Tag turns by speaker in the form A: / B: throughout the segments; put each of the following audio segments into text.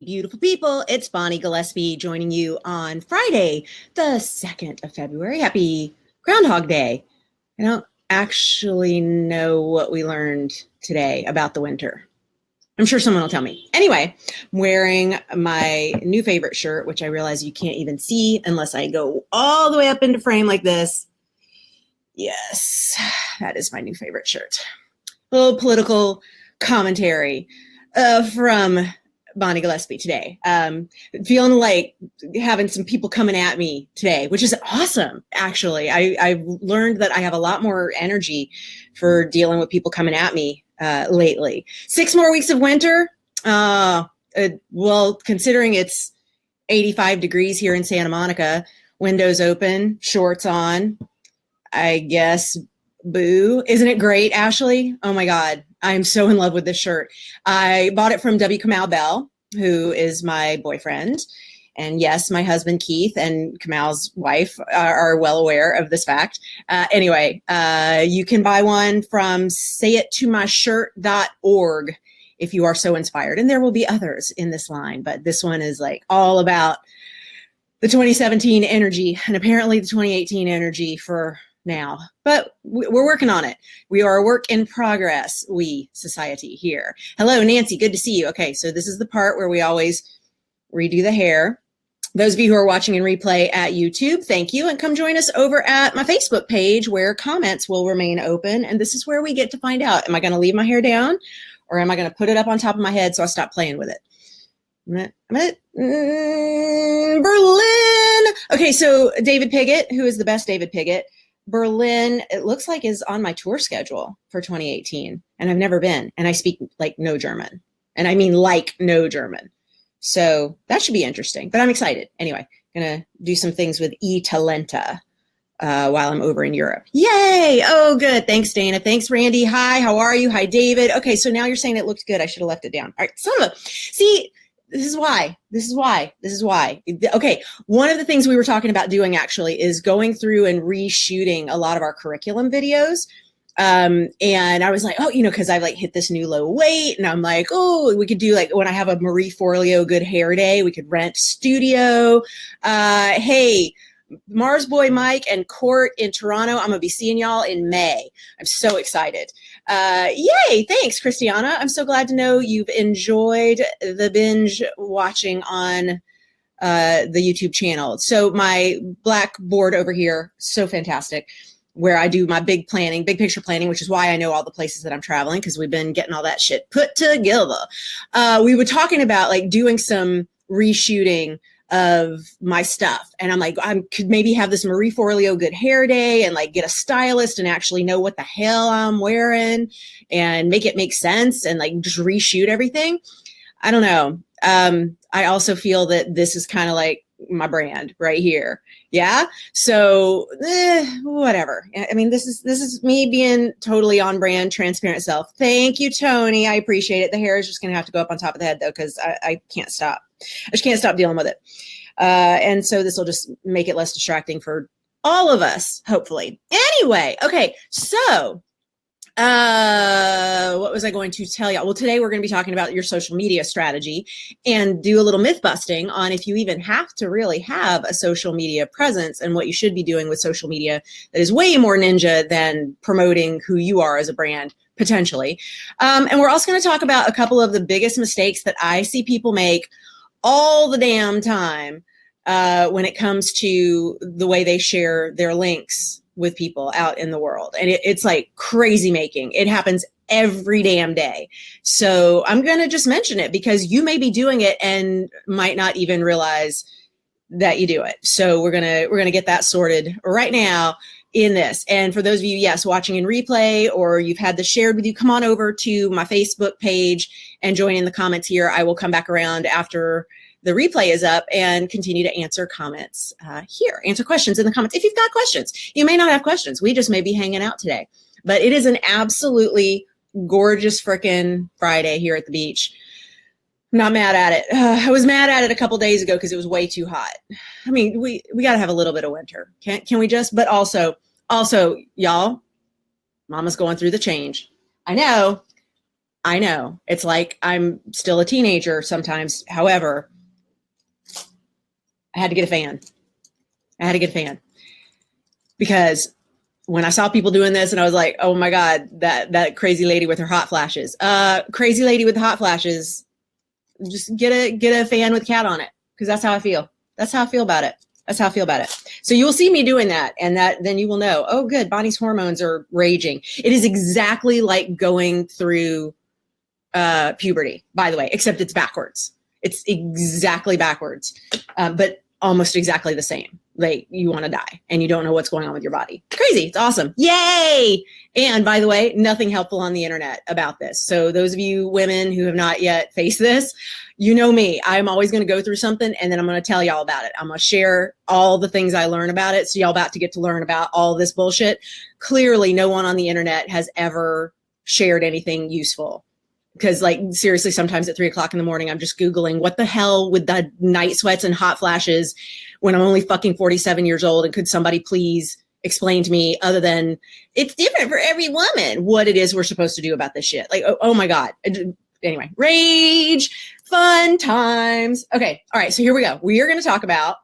A: Beautiful people, it's Bonnie Gillespie joining you on Friday, the 2nd of February. Happy Groundhog Day. I don't actually know what we learned today about the winter. I'm sure someone will tell me. Anyway, I'm wearing my new favorite shirt, which I realize you can't even see unless I go all the way up into frame like this. Yes, that is my new favorite shirt. A little political commentary from Bonnie Gillespie today. Feeling like having some people coming at me today, which is awesome. Actually, I've learned that I have a lot more energy for dealing with people coming at me lately. 6 more weeks of winter. Well, considering it's 85 degrees here in Santa Monica, windows open, shorts on, I guess. Boo. Isn't it great, Ashley? Oh my God. I'm so in love with this shirt. I bought it from W. Kamau Bell, who is my boyfriend. And yes, my husband, Keith, and Kamau's wife are well aware of this fact. Anyway, you can buy one from sayittomyshirt.org if you are so inspired. And there will be others in this line, but this one is like all about the 2017 energy and apparently the 2018 energy for now, but we're working on it. We are a work in progress, we society here. Hello, Nancy, good to see you. Okay, so this is the part where we always redo the hair. Those of you who are watching in replay at YouTube, thank you. And come join us over at my Facebook page where comments will remain open. And this is where we get to find out, am I going to leave my hair down or am I going to put it up on top of my head so I stop playing with it? Berlin. Okay, so David Piggott, who is the best David Piggott, Berlin, it looks like, is on my tour schedule for 2018. And I've never been. And I speak like no German. And I mean like no German. So that should be interesting. But I'm excited. Anyway, going to do some things with eTalenta while I'm over in Europe. Yay! Oh, good. Thanks, Dana. Thanks, Randy. Hi, how are you? Hi, David. Okay, so now you're saying it looked good. I should have left it down. All right, see, this is why. Okay, one of the things we were talking about doing actually is going through and reshooting a lot of our curriculum videos. And I was like, oh, because I like hit this new low weight and I'm like, oh, we could do like when I have a Marie Forleo good hair day, we could rent studio. Hey, Mars Boy Mike and Court in Toronto. I'm going to be seeing y'all in May. I'm so excited. Yay. Thanks, Christiana. I'm so glad to know you've enjoyed the binge watching on the YouTube channel. So my blackboard over here, so fantastic, where I do my big picture planning, which is why I know all the places that I'm traveling because we've been getting all that shit put together. We were talking about like doing some reshooting of my stuff. And I'm like, I could maybe have this Marie Forleo good hair day and like get a stylist and actually know what the hell I'm wearing and make it make sense and like just reshoot everything. I don't know. I also feel that this is kind of like my brand right here. Yeah. So whatever. I mean, this is me being totally on brand, transparent self. Thank you, Tony. I appreciate it. The hair is just going to have to go up on top of the head though, because I can't stop. I just can't stop dealing with it. And so this will just make it less distracting for all of us, hopefully. Anyway, okay, so what was I going to tell you? Well, today we're going to be talking about your social media strategy and do a little myth busting on if you even have to really have a social media presence and what you should be doing with social media that is way more ninja than promoting who you are as a brand, potentially. And we're also going to talk about a couple of the biggest mistakes that I see people make all the damn time when it comes to the way they share their links with people out in the world. And it's like crazy making. It happens every damn day. So I'm going to just mention it because you may be doing it and might not even realize that you do it. So we're going to get that sorted right now in this. And for those of you, yes, watching in replay or you've had this shared with you, come on over to my Facebook page and join in the comments here. I will come back around after the replay is up and continue to answer comments here, answer questions in the comments. If you've got questions, you may not have questions. We just may be hanging out today, but it is an absolutely gorgeous frickin' Friday here at the beach. I'm not mad at it. I was mad at it a couple days ago because it was way too hot. I mean, we got to have a little bit of winter. Can we just, but also y'all, mama's going through the change. I know. I know. It's like I'm still a teenager sometimes. However, I had to get a fan. I had to get a fan because when I saw people doing this and I was like, oh my God, that crazy lady with her hot flashes, crazy lady with the hot flashes, just get a fan with cat on it. Cause that's how I feel. That's how I feel about it. That's how I feel about it. So you will see me doing that. And then you will know, oh good, Bonnie's hormones are raging. It is exactly like going through puberty, by the way, except it's backwards. It's exactly backwards, but almost exactly the same. Like you want to die and you don't know what's going on with your body. Crazy. It's awesome. Yay. And by the way, nothing helpful on the internet about this. So those of you women who have not yet faced this, you know me, I'm always going to go through something and then I'm going to tell y'all about it. I'm going to share all the things I learn about it. So y'all about to get to learn about all this bullshit. Clearly no one on the internet has ever shared anything useful. Because like seriously, sometimes at 3 o'clock in the morning, I'm just Googling what the hell with the night sweats and hot flashes when I'm only fucking 47 years old. And could somebody please explain to me other than it's different for every woman, what it is we're supposed to do about this shit. Like, oh my God. Anyway, rage, fun times. Okay. All right. So here we go. We are going to talk about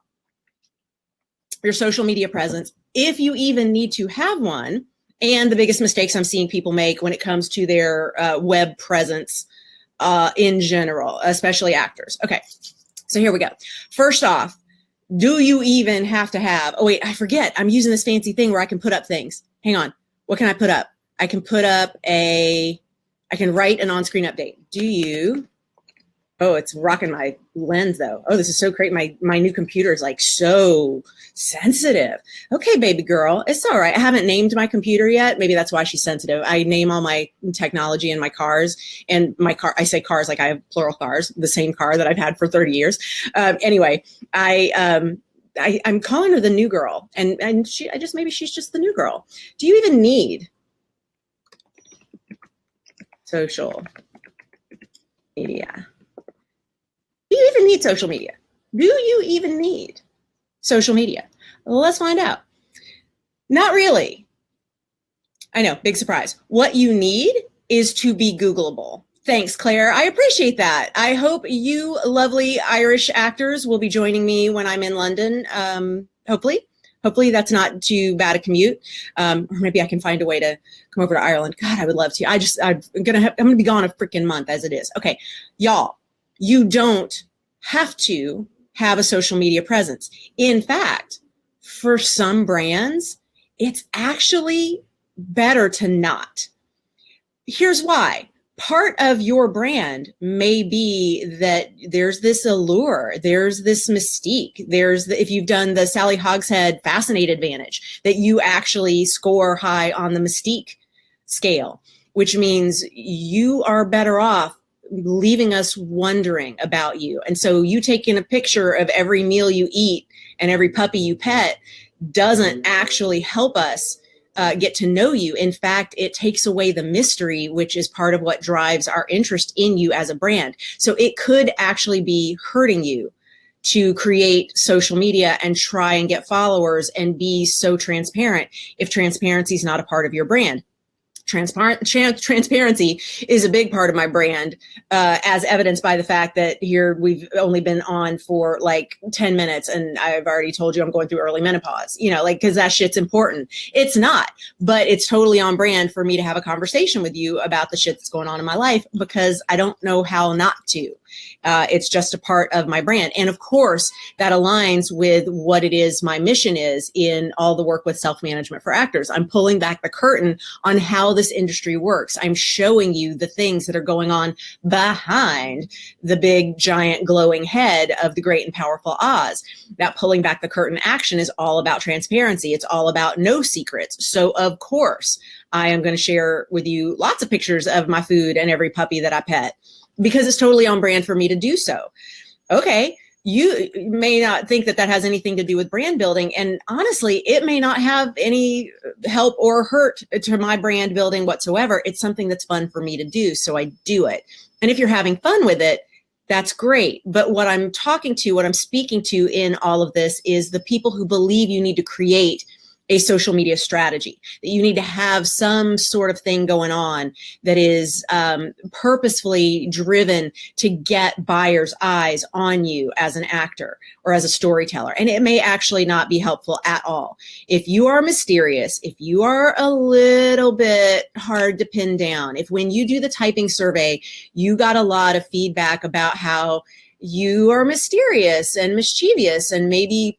A: your social media presence, if you even need to have one. And the biggest mistakes I'm seeing people make when it comes to their web presence in general, especially actors. Okay, so here we go. First off, do you even have to have, oh wait, I forget. I'm using this fancy thing where I can put up things. Hang on. What can I put up? I can put up I can write an on-screen update. Do you? Oh, it's rocking my lens though. Oh, this is so great. My new computer is like so sensitive. Okay, baby girl, it's all right. I haven't named my computer yet. Maybe that's why she's sensitive. I name all my technology in my cars, and my car, I say cars like I have plural cars, the same car that I've had for 30 years. Anyway, I'm calling her the new girl, and maybe she's just the new girl. Do you even need social media? Do you even need social media? Do you even need social media? Well, let's find out. Not really. I know, big surprise. What you need is to be Googleable. Thanks, Claire. I appreciate that. I hope you lovely Irish actors will be joining me when I'm in London. Hopefully that's not too bad a commute. Or maybe I can find a way to come over to Ireland. God, I would love to. I'm gonna be gone a freaking month as it is. Okay, y'all. You don't have to have a social media presence. In fact, for some brands, it's actually better to not. Here's why. Part of your brand may be that there's this allure, there's this mystique, if you've done the Sally Hogshead Fascinate Advantage, that you actually score high on the mystique scale, which means you are better off leaving us wondering about you. And so you taking a picture of every meal you eat and every puppy you pet doesn't actually help us get to know you. In fact, it takes away the mystery, which is part of what drives our interest in you as a brand. So it could actually be hurting you to create social media and try and get followers and be so transparent if transparency is not a part of your brand. Transparency is a big part of my brand, as evidenced by the fact that here we've only been on for like 10 minutes and I've already told you I'm going through early menopause, because that shit's important. It's not, but it's totally on brand for me to have a conversation with you about the shit that's going on in my life because I don't know how not to. It's just a part of my brand. And of course, that aligns with what it is my mission is in all the work with self-management for actors. I'm pulling back the curtain on how this industry works. I'm showing you the things that are going on behind the big, giant, glowing head of the great and powerful Oz. That pulling back the curtain action is all about transparency. It's all about no secrets. So of course, I am going to share with you lots of pictures of my food and every puppy that I pet, because it's totally on brand for me to do so. Okay, you may not think that has anything to do with brand building. And honestly, it may not have any help or hurt to my brand building whatsoever. It's something that's fun for me to do, so I do it. And if you're having fun with it, that's great. But what I'm speaking to in all of this is the people who believe you need to create a social media strategy, that you need to have some sort of thing going on that is purposefully driven to get buyers' eyes on you as an actor or as a storyteller. And it may actually not be helpful at all. If you are mysterious, if you are a little bit hard to pin down, if when you do the typing survey, you got a lot of feedback about how you are mysterious and mischievous, and maybe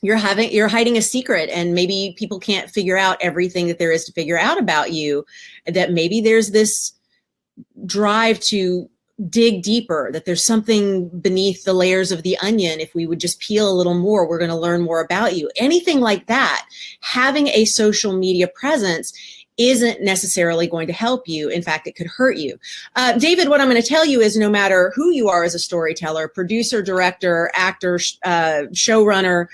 A: you're hiding a secret, and maybe people can't figure out everything that there is to figure out about you, that maybe there's this drive to dig deeper, that there's something beneath the layers of the onion. If we would just peel a little more, we're going to learn more about you. Anything like that, having a social media presence isn't necessarily going to help you. In fact, it could hurt you. David, what I'm going to tell you is no matter who you are as a storyteller, producer, director, actor, showrunner,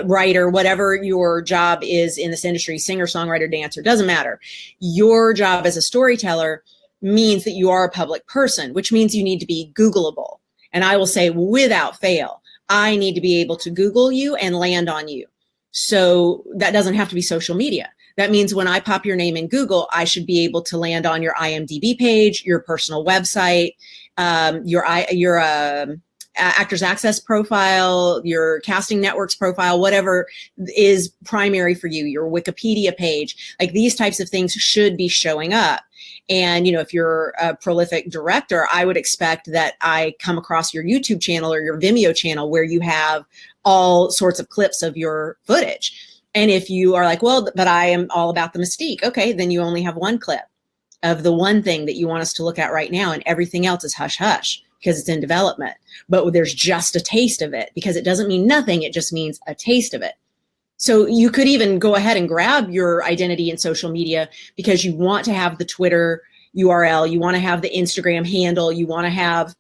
A: writer, whatever your job is in this industry, singer, songwriter, dancer, doesn't matter. Your job as a storyteller means that you are a public person, which means you need to be Googleable. And I will say without fail, I need to be able to Google you and land on you. So that doesn't have to be social media. That means when I pop your name in Google, I should be able to land on your IMDb page, your personal website, your Actors Access profile, your Casting Networks profile, whatever is primary for you, your Wikipedia page. Like, these types of things should be showing up. And, you know, if you're a prolific director, I would expect that I come across your YouTube channel or your Vimeo channel where you have all sorts of clips of your footage. And if you are like, well, but I am all about the mystique, okay, then you only have one clip of the one thing that you want us to look at right now, and everything else is hush hush because it's in development. But there's just a taste of it, because it doesn't mean nothing, it just means a taste of it. So you could even go ahead and grab your identity in social media because you want to have the Twitter URL, you want to have the Instagram handle, you want to have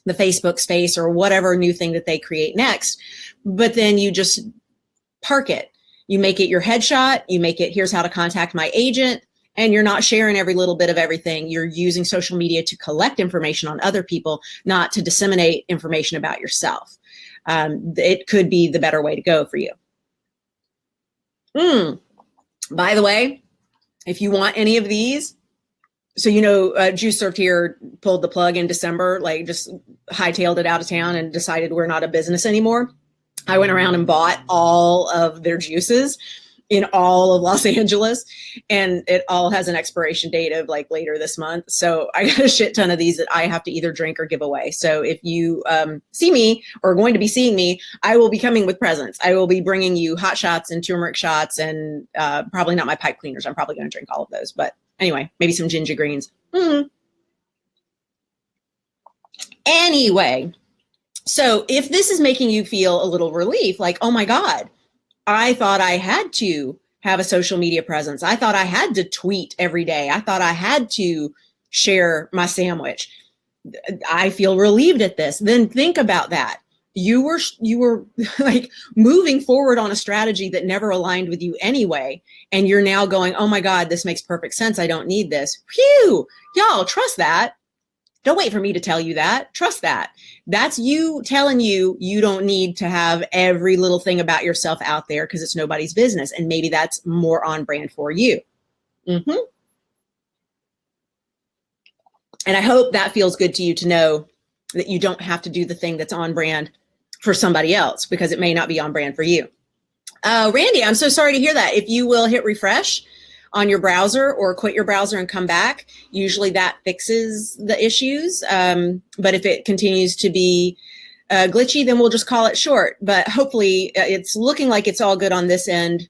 A: the Facebook space or whatever new thing that they create next. But then you just park it. You make it your headshot, you make it, here's how to contact my agent, and you're not sharing every little bit of everything. You're using social media to collect information on other people, not to disseminate information about yourself. It could be the better way to go for you. By the way, if you want any of these, so, you know, Juice Served Here pulled the plug in December, like just hightailed it out of town and decided we're not a business anymore. I went around and bought all of their juices in all of Los Angeles, and it all has an expiration date of like later this month. So I got a shit ton of these that I have to either drink or give away. So if you see me or are going to be seeing me, I will be coming with presents. I will be bringing you hot shots and turmeric shots, and probably not my pipe cleaners. I'm probably going to drink all of those. But anyway, maybe some ginger greens. Anyway, so if this is making you feel a little relief, like, oh my God, I thought I had to have a social media presence. I thought I had to tweet every day. I thought I had to share my sandwich. I feel relieved at this. Then think about that. You were like moving forward on a strategy that never aligned with you anyway. And you're now going, oh my God, this makes perfect sense. I don't need this. Phew, y'all, trust that. Don't wait for me to tell you that. Trust that. That's you telling you you don't need to have every little thing about yourself out there because it's nobody's business. And maybe that's more on brand for you. And I hope that feels good to you to know that you don't have to do the thing that's on brand for somebody else because it may not be on brand for you. Randy, I'm so sorry to hear that. If you will hit refresh on your browser or quit your browser and come back, usually that fixes the issues. But if it continues to be glitchy, then we'll just call it short. But hopefully it's looking like it's all good on this end.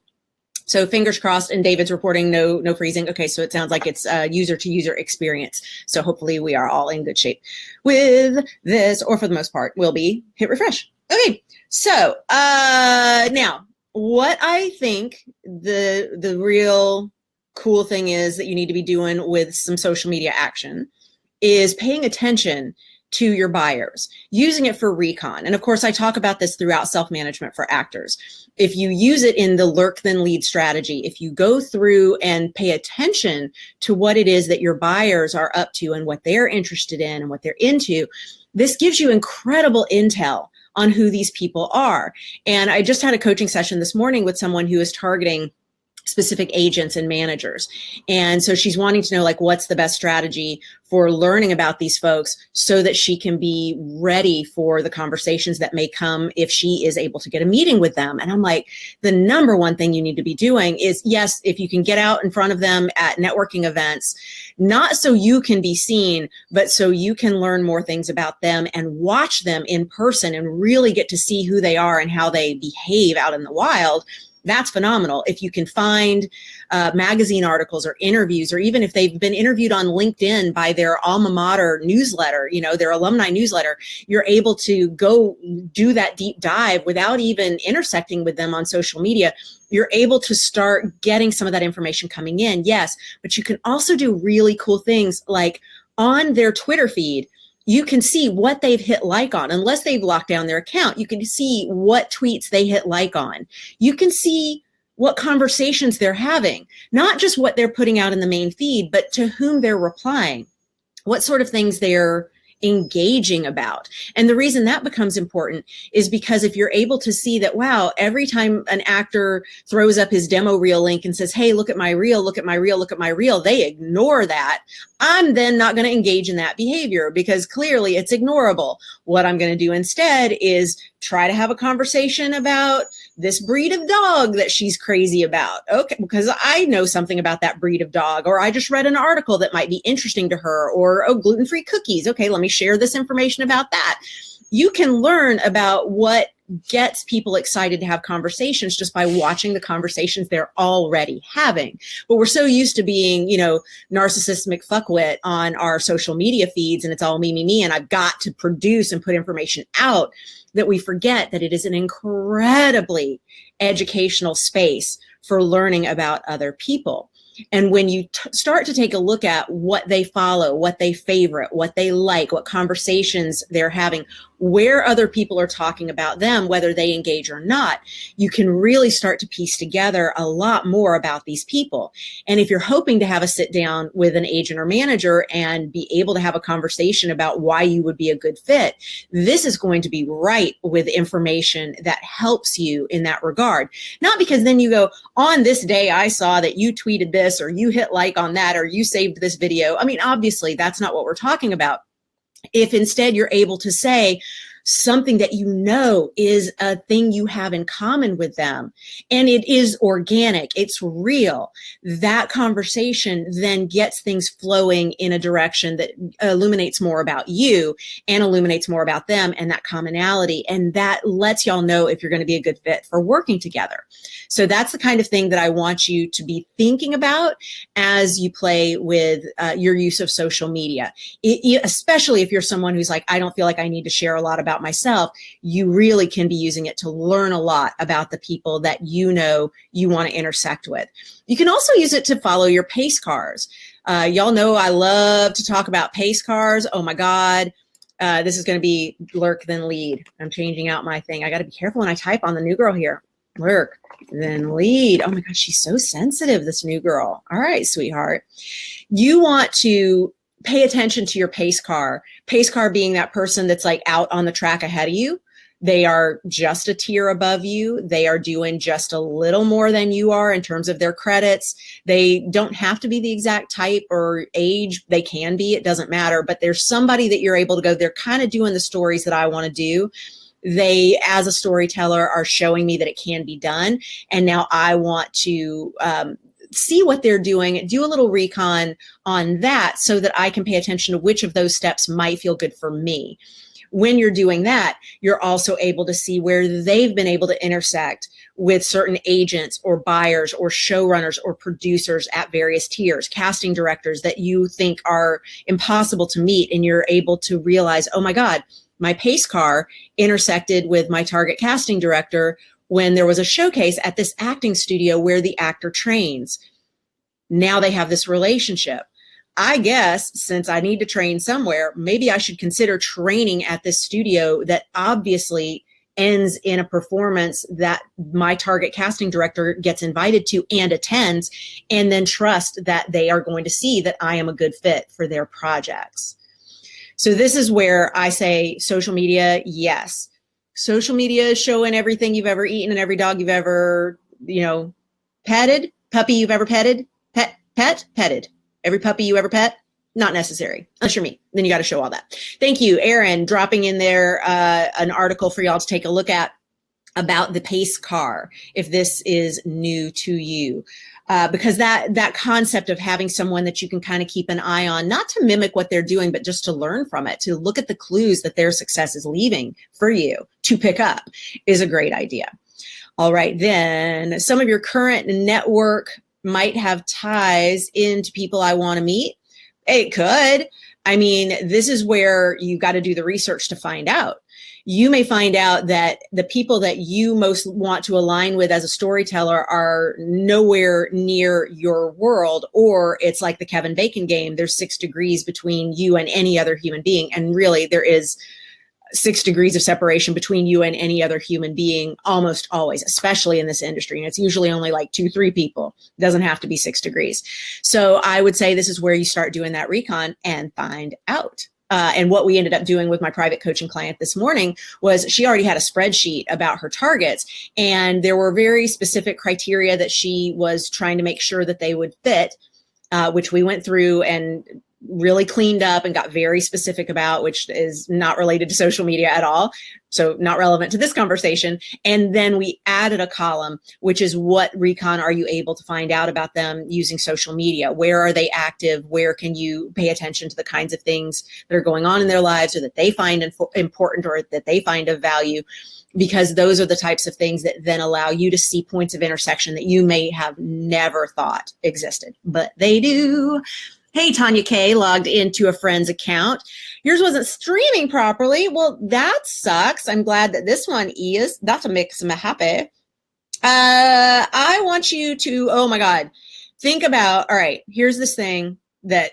A: So fingers crossed, and David's reporting no freezing. Okay, so it sounds like it's user to user experience. So hopefully we are all in good shape with this, or for the most part, will be. Hit refresh. Okay, so now what I think the real cool thing is that you need to be doing with some social media action is paying attention to your buyers, using it for recon. And of course, I talk about this throughout self-management for actors. If you use it in the lurk then lead strategy, if you go through and pay attention to what it is that your buyers are up to and what they're interested in and what they're into, this gives you incredible intel on who these people are. And I just had a coaching session this morning with someone who is targeting specific agents and managers. And so she's wanting to know, like, what's the best strategy for learning about these folks so that she can be ready for the conversations that may come if she is able to get a meeting with them. And I'm like, the number one thing you need to be doing is, yes, if you can get out in front of them at networking events, not so you can be seen, but so you can learn more things about them and watch them in person and really get to see who they are and how they behave out in the wild. That's phenomenal. If you can find magazine articles or interviews, or even if they've been interviewed on LinkedIn by their alma mater newsletter, their alumni newsletter, you're able to go do that deep dive without even intersecting with them on social media. You're able to start getting some of that information coming in. Yes, but you can also do really cool things like on their Twitter feed. You can see what they've hit like on. Unless they've locked down their account, you can see what tweets they hit like on. You can see what conversations they're having, not just what they're putting out in the main feed, but to whom they're replying, what sort of things they're engaging about. And the reason that becomes important is because if you're able to see that, wow, every time an actor throws up his demo reel link and says, hey, look at my reel, look at my reel, look at my reel, they ignore that. I'm then not going to engage in that behavior because clearly it's ignorable. What I'm going to do instead is try to have a conversation about this breed of dog that she's crazy about. Okay, because I know something about that breed of dog, or I just read an article that might be interesting to her, or, oh, gluten-free cookies. Okay, let me share this information about that. You can learn about what gets people excited to have conversations just by watching the conversations they're already having. But we're so used to being, narcissistic fuckwit on our social media feeds, and it's all me, me, me, and I've got to produce and put information out, that we forget that it is an incredibly educational space for learning about other people. And when you start to take a look at what they follow, what they favorite, what they like, what conversations they're having, where other people are talking about them, whether they engage or not, you can really start to piece together a lot more about these people. And if you're hoping to have a sit down with an agent or manager and be able to have a conversation about why you would be a good fit, this is going to be right with information that helps you in that regard. Not because then you go, on this day, I saw that you tweeted this, or you hit like on that, or you saved this video. I mean, obviously, that's not what we're talking about. If instead you're able to say something that is a thing you have in common with them, and it is organic, it's real, that conversation then gets things flowing in a direction that illuminates more about you and illuminates more about them and that commonality. And that lets y'all know if you're going to be a good fit for working together. So that's the kind of thing that I want you to be thinking about as you play with your use of social media, especially if you're someone who's like, I don't feel like I need to share a lot about myself. You really can be using it to learn a lot about the people that you want to intersect with. You can also use it to follow your pace-cars. Y'all know I love to talk about pace-cars. Oh my God. This is going to be lurk then lead. I'm changing out my thing. I got to be careful when I type on the new girl here. Lurk then lead. Oh my God, she's so sensitive, this new girl. All right, sweetheart. You want to pay attention to your pace car. Pace car being that person that's like out on the track ahead of you. They are just a tier above you. They are doing just a little more than you are in terms of their credits. They don't have to be the exact type or age. They can be, it doesn't matter, but there's somebody that you're able to go, they're kind of doing the stories that I want to do. They, as a storyteller, are showing me that it can be done. And now I want to see what they're doing, do a little recon on that so that I can pay attention to which of those steps might feel good for me. When you're doing that, you're also able to see where they've been able to intersect with certain agents or buyers or showrunners or producers at various tiers, casting directors that you think are impossible to meet. And you're able to realize, oh my God, my pace car intersected with my target casting director when there was a showcase at this acting studio where the actor trains. Now they have this relationship. I guess since I need to train somewhere, maybe I should consider training at this studio that obviously ends in a performance that my target casting director gets invited to and attends, and then trust that they are going to see that I am a good fit for their projects. So this is where I say social media, yes. social media is showing everything you've ever eaten and every dog you've ever, petted, puppy you've ever petted, petted. Every puppy you ever pet, not necessary, unless you're me. Then you got to show all that. Thank you, Aaron, dropping in there an article for y'all to take a look at about the pacecar, if this is new to you. Because that concept of having someone that you can kind of keep an eye on, not to mimic what they're doing, but just to learn from it, to look at the clues that their success is leaving for you to pick up, is a great idea. All right, then some of your current network might have ties into people I want to meet. It could. I mean, this is where you got to do the research to find out. You may find out that the people that you most want to align with as a storyteller are nowhere near your world, or it's like the Kevin Bacon game. There's 6 degrees between you and any other human being. And really, there is 6 degrees of separation between you and any other human being almost always, especially in this industry. And it's usually only like 2-3 people. It doesn't have to be 6 degrees. So I would say this is where you start doing that recon and find out. And what we ended up doing with my private coaching client this morning was she already had a spreadsheet about her targets, and there were very specific criteria that she was trying to make sure that they would fit, which we went through and really cleaned up and got very specific about, which is not related to social media at all. So not relevant to this conversation. And then we added a column, which is what recon are you able to find out about them using social media? Where are they active? Where can you pay attention to the kinds of things that are going on in their lives, or that they find important, or that they find of value? Because those are the types of things that then allow you to see points of intersection that you may have never thought existed, but they do. Hey, Tanya K logged into a friend's account. Yours wasn't streaming properly. Well, that sucks. I'm glad that this one is. That makes me happy. I want you to, oh my God, think about, all right, here's this thing that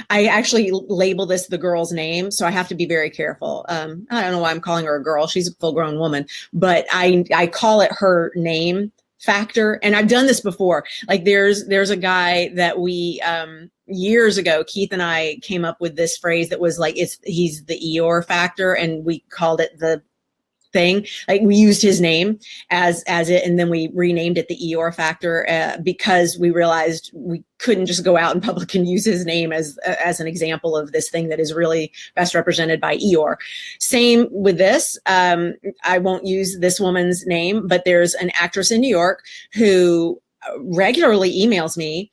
A: I actually label this the girl's name, so I have to be very careful. I don't know why I'm calling her a girl. She's a full-grown woman, but I call it her name factor. And I've done this before. Like there's a guy that we years ago, Keith and I came up with this phrase that was like, he's the Eeyore factor, and we called it the thing. Like we used his name as it, and then we renamed it the Eeyore factor because we realized we couldn't just go out in public and use his name as an example of this thing that is really best represented by Eeyore. Same with this. I won't use this woman's name, but there's an actress in New York who regularly emails me,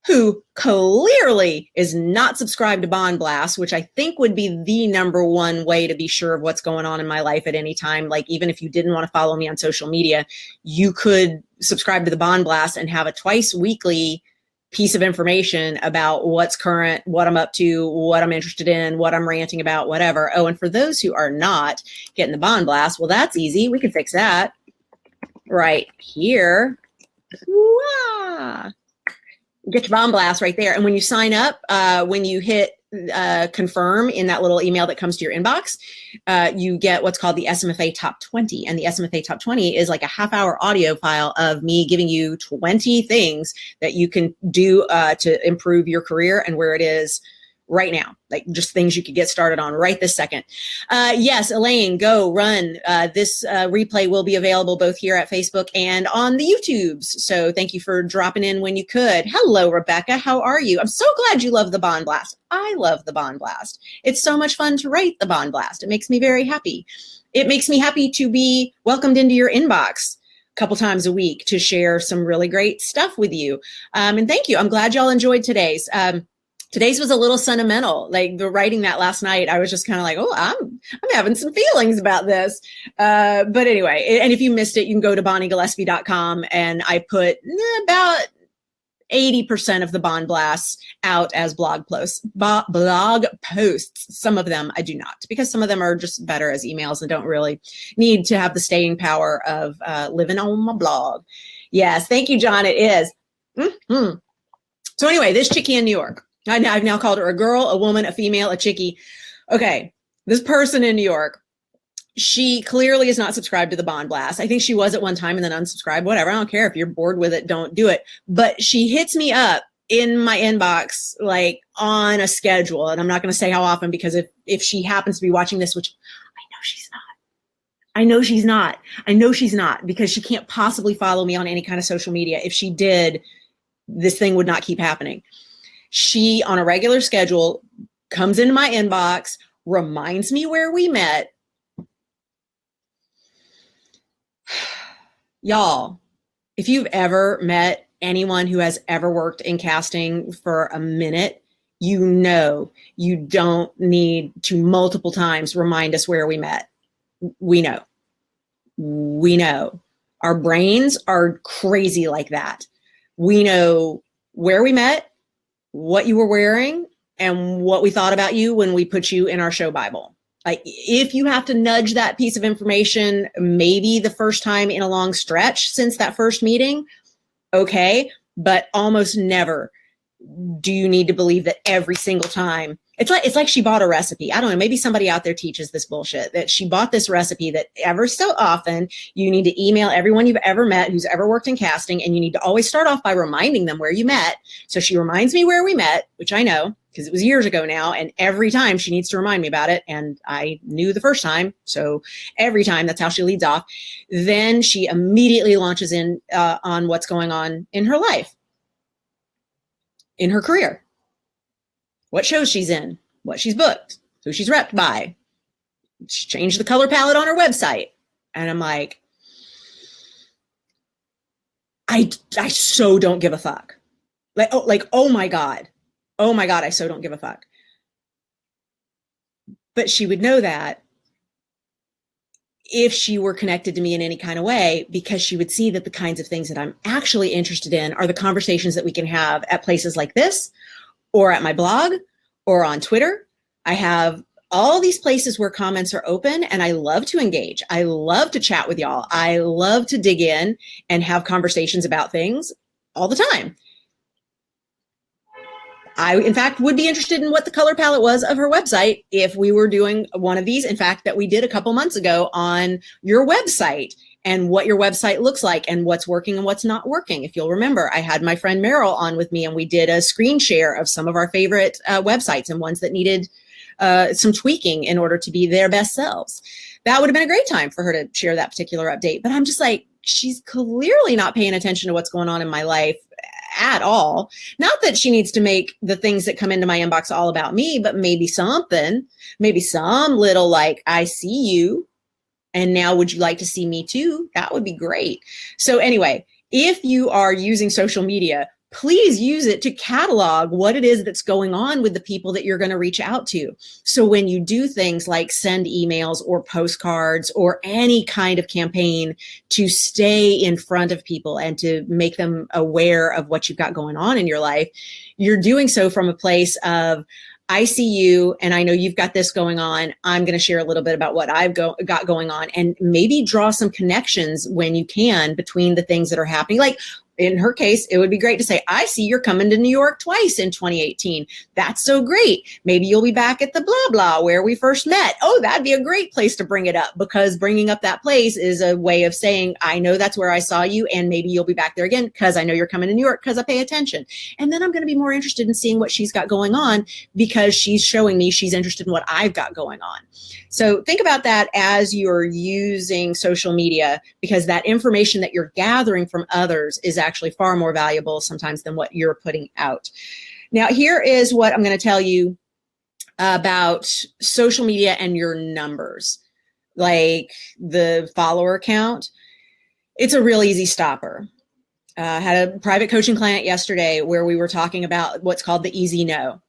A: who clearly is not subscribed to Bond Blast, which I think would be the number one way to be sure of what's going on in my life at any time. Like even if you didn't want to follow me on social media, you could subscribe to the Bond Blast and have a twice weekly piece of information about what's current, what I'm up to, what I'm interested in, what I'm ranting about, whatever. Oh, and for those who are not getting the Bond Blast, well, that's easy. We can fix that right here. Wow. Get your Bond Blast right there. And when you sign up, when you hit confirm in that little email that comes to your inbox, you get what's called the SMFA Top 20. And the SMFA Top 20 is like a half-hour audio file of me giving you 20 things that you can do to improve your career and where it is right now, like just things you could get started on right this second. Yes, Elaine, go run. This replay will be available both here at Facebook and on the YouTubes. So thank you for dropping in when you could. Hello, Rebecca. How are you? I'm so glad you love the Bond Blast. I love the Bond Blast. It's so much fun to write the Bond Blast. It makes me very happy. It makes me happy to be welcomed into your inbox a couple times a week to share some really great stuff with you. And thank you. I'm glad y'all enjoyed today's. Today's was a little sentimental. Like the writing that last night, I was just kind of like, oh, I'm having some feelings about this. But anyway, and if you missed it, you can go to bonniegillespie.com, and I put about 80% of the Bond Blasts out as blog posts. Some of them I do not, because some of them are just better as emails and don't really need to have the staying power of living on my blog. Yes, thank you, John. It is. Mm-hmm. So anyway, this chickie in New York. I've now called her a girl, a woman, a female, a chickie. Okay, this person in New York, she clearly is not subscribed to the Bond Blast. I think she was at one time and then unsubscribed, whatever. I don't care. If you're bored with it, don't do it. But she hits me up in my inbox like on a schedule. And I'm not going to say how often, because if she happens to be watching this, which I know she's not, I know she's not. I know she's not, because she can't possibly follow me on any kind of social media. If she did, this thing would not keep happening. She, on a regular schedule, comes into my inbox, reminds me where we met. Y'all, if you've ever met anyone who has ever worked in casting for a minute, you know you don't need to multiple times remind us where we met. We know. We know. Our brains are crazy like that. We know where we met, what you were wearing, and what we thought about you when we put you in our show Bible. Like, if you have to nudge that piece of information, maybe the first time in a long stretch since that first meeting, okay, but almost never do you need to believe that every single time. It's like she bought a recipe. I don't know, maybe somebody out there teaches this bullshit, that she bought this recipe that ever so often you need to email everyone you've ever met who's ever worked in casting, and you need to always start off by reminding them where you met. So she reminds me where we met, which I know because it was years ago now, and every time she needs to remind me about it, and I knew the first time, so every time that's how she leads off. Then she immediately launches in on what's going on in her life, in her career, what shows she's in, what she's booked, who she's repped by. She changed the color palette on her website. And I'm like, I so don't give a fuck. Oh my God. Oh my God, I so don't give a fuck. But she would know that if she were connected to me in any kind of way, because she would see that the kinds of things that I'm actually interested in are the conversations that we can have at places like this, or at my blog, or on Twitter. I have all these places where comments are open, and I love to engage. I love to chat with y'all. I love to dig in and have conversations about things all the time. I, in fact, would be interested in what the color palette was of her website if we were doing one of these, in fact, that we did a couple months ago on your website, and what your website looks like and what's working and what's not working. If you'll remember, I had my friend Meryl on with me, and we did a screen share of some of our favorite websites and ones that needed some tweaking in order to be their best selves. That would have been a great time for her to share that particular update. But I'm just like, she's clearly not paying attention to what's going on in my life at all. Not that she needs to make the things that come into my inbox all about me, but maybe something, maybe some little like, I see you, and now would you like to see me too? That would be great. So anyway, if you are using social media, please use it to catalog what it is that's going on with the people that you're going to reach out to. So when you do things like send emails or postcards or any kind of campaign to stay in front of people and to make them aware of what you've got going on in your life, you're doing so from a place of, I see you, and I know you've got this going on. I'm going to share a little bit about what I've got going on, and maybe draw some connections when you can between the things that are happening. Like in her case, it would be great to say, I see you're coming to New York twice in 2018. That's so great. Maybe you'll be back at the blah, blah, where we first met. Oh, that'd be a great place to bring it up, because bringing up that place is a way of saying, I know that's where I saw you, and maybe you'll be back there again because I know you're coming to New York because I pay attention. And then I'm going to be more interested in seeing what she's got going on, because she's showing me she's interested in what I've got going on. So think about that as you're using social media, because that information that you're gathering from others is actually far more valuable sometimes than what you're putting out. Now, here is what I'm going to tell you about social media and your numbers, like the follower count. It's a real easy stopper. Had a private coaching client yesterday where we were talking about what's called the easy no.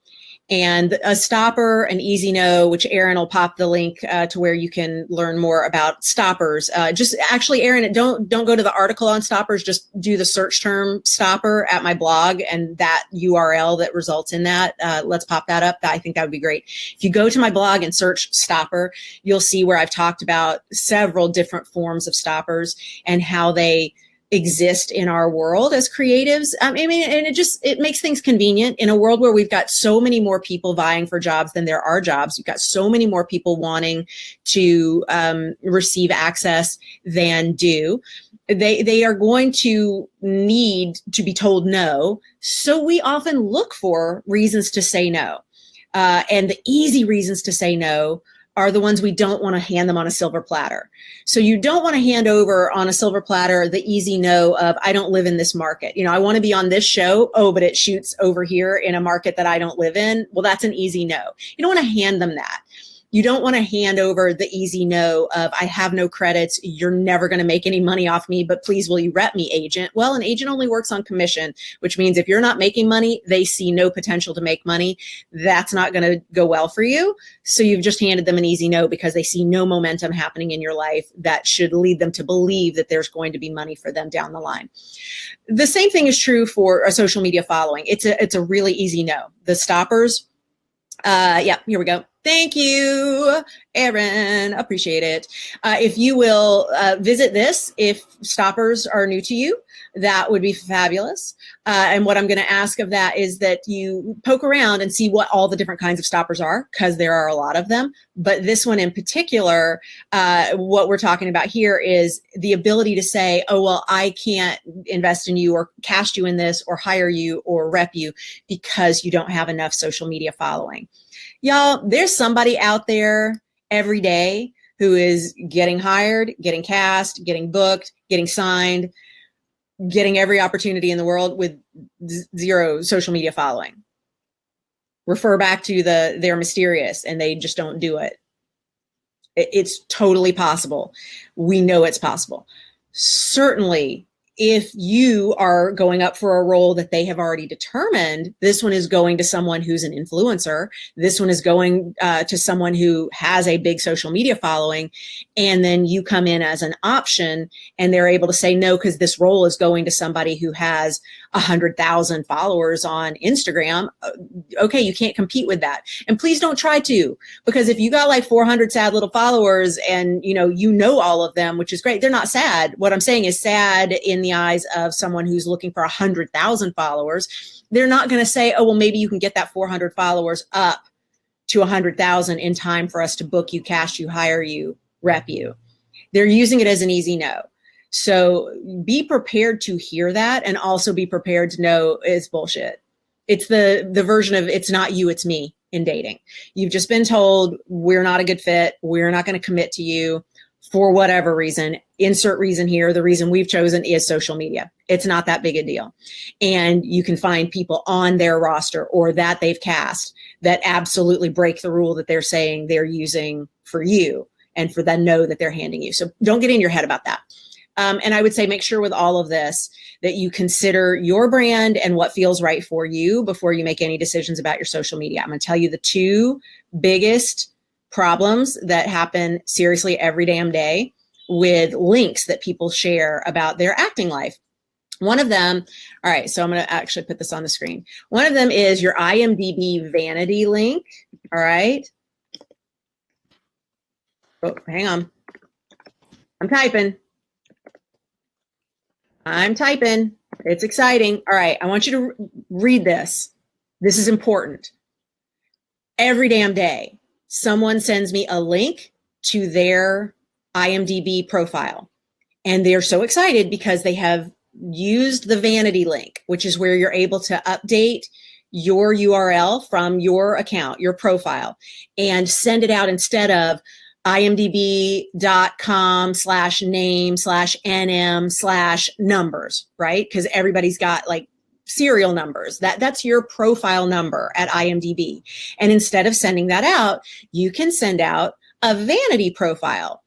A: And a stopper, an easy no, which Erin will pop the link to where you can learn more about stoppers. Just actually, Erin, don't go to the article on stoppers. Just do the search term stopper at my blog, and that URL that results in that. Let's pop that up. I think that would be great. If you go to my blog and search stopper, you'll see where I've talked about several different forms of stoppers and how they exist in our world as creatives. I mean, and it makes things convenient in a world where we've got so many more people vying for jobs than there are jobs. You've got so many more people wanting to receive access than do. They are going to need to be told no. So we often look for reasons to say no. And the easy reasons to say no are the ones we don't want to hand them on a silver platter. So you don't want to hand over on a silver platter the easy no of, I don't live in this market. I want to be on this show. Oh, but it shoots over here in a market that I don't live in. Well, that's an easy no. You don't want to hand them that. You don't want to hand over the easy no of, I have no credits. You're never going to make any money off me, but please, will you rep me, agent? Well, an agent only works on commission, which means if you're not making money, they see no potential to make money. That's not going to go well for you. So you've just handed them an easy no because they see no momentum happening in your life that should lead them to believe that there's going to be money for them down the line. The same thing is true for a social media following. It's a really easy no. The stoppers, yeah, here we go. Thank you, Erin. Appreciate it. If you will visit this, if stoppers are new to you, that would be fabulous. And what I'm going to ask of that is that you poke around and see what all the different kinds of stoppers are, because there are a lot of them. But this one in particular, what we're talking about here is the ability to say, oh, well, I can't invest in you or cast you in this or hire you or rep you because you don't have enough social media following. Y'all, there's somebody out there every day who is getting hired, getting cast, getting booked, getting signed, getting every opportunity in the world with zero social media following. Refer back to they're mysterious and they just don't do it. It's totally possible. We know it's possible. Certainly, if you are going up for a role that they have already determined, this one is going to someone who's an influencer. This one is going to someone who has a big social media following. And then you come in as an option and they're able to say no, because this role is going to somebody who has 100,000 followers on Instagram. Okay, you can't compete with that. And please don't try to, because if you got like 400 sad little followers and you know all of them, which is great, they're not sad. What I'm saying is sad in the eyes of someone who's looking for 100,000 followers. They're not going to say, oh, well, maybe you can get that 400 followers up to 100,000 in time for us to book you, cast you, hire you, rep you. They're using it as an easy no. So be prepared to hear that, and also be prepared to know it's bullshit. It's the version of it's not you, it's me in dating. You've just been told we're not a good fit. We're not going to commit to you for whatever reason. Insert reason here. The reason we've chosen is social media. It's not that big a deal. And you can find people on their roster or that they've cast that absolutely break the rule that they're saying they're using for you and for the no that they're handing you. So don't get in your head about that. And I would say make sure with all of this that you consider your brand and what feels right for you before you make any decisions about your social media. I'm going to tell you the two biggest problems that happen seriously every damn day with links that people share about their acting life. One of them, all right, so I'm going to actually put this on the screen. One of them is your IMDb vanity link, all right? Oh, hang on. I'm typing. It's exciting. All right, I want you to read this. This is important. Every damn day, someone sends me a link to their IMDb profile. And they're so excited because they have used the vanity link, which is where you're able to update your URL from your account, your profile, and send it out instead of imdb.com/name/nm/numbers, right? Because everybody's got like serial numbers. That's your profile number at IMDb. And instead of sending that out, you can send out a vanity profile.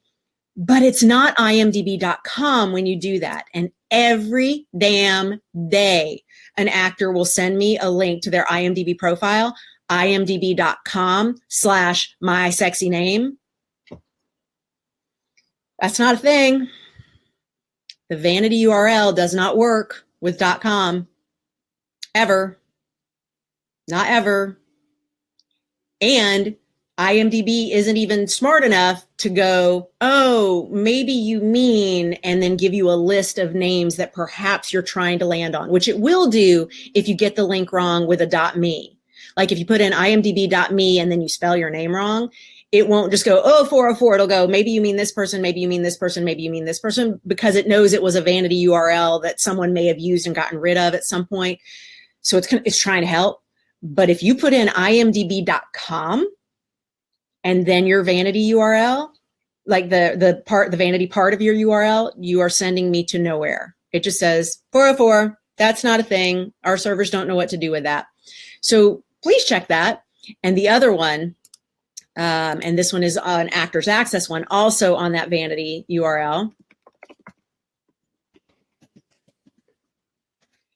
A: But it's not imdb.com when you do that. And every damn day, an actor will send me a link to their IMDb profile, imdb.com/mysexyname. That's not a thing. The vanity URL does not work with .com. Ever. Not ever. And IMDb isn't even smart enough to go, oh, maybe you mean, and then give you a list of names that perhaps you're trying to land on, which it will do if you get the link wrong with a .me. Like if you put in imdb.me and then you spell your name wrong, it won't just go, oh, 404. It'll go, maybe you mean this person, maybe you mean this person, maybe you mean this person, because it knows it was a vanity URL that someone may have used and gotten rid of at some point. So it's trying to help. But if you put in imdb.com, and then your vanity URL, like the vanity part of your URL, you are sending me to nowhere. It just says 404. That's not a thing. Our servers don't know what to do with that. So please check that. And the other one, and this one is an Actors Access one, also on that vanity URL.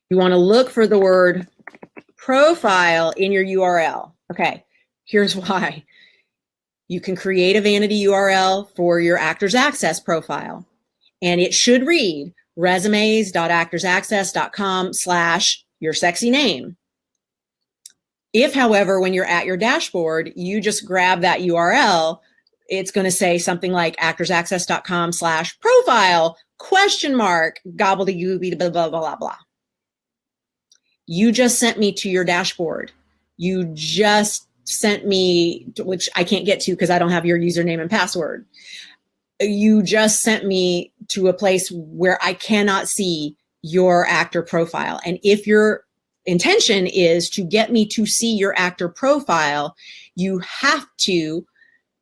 A: You want to look for the word profile in your URL. Okay, here's why. You can create a vanity URL for your Actors Access profile, and it should read resumes.actorsaccess.com/your sexy name. If, however, when you're at your dashboard, you just grab that URL, it's going to say something like actorsaccess.com/profile ? Gobbledygook blah, blah, blah, blah. You just sent me to your dashboard. You just sent me, which I can't get to because I don't have your username and password. You just sent me to a place where I cannot see your actor profile. And if your intention is to get me to see your actor profile, you have to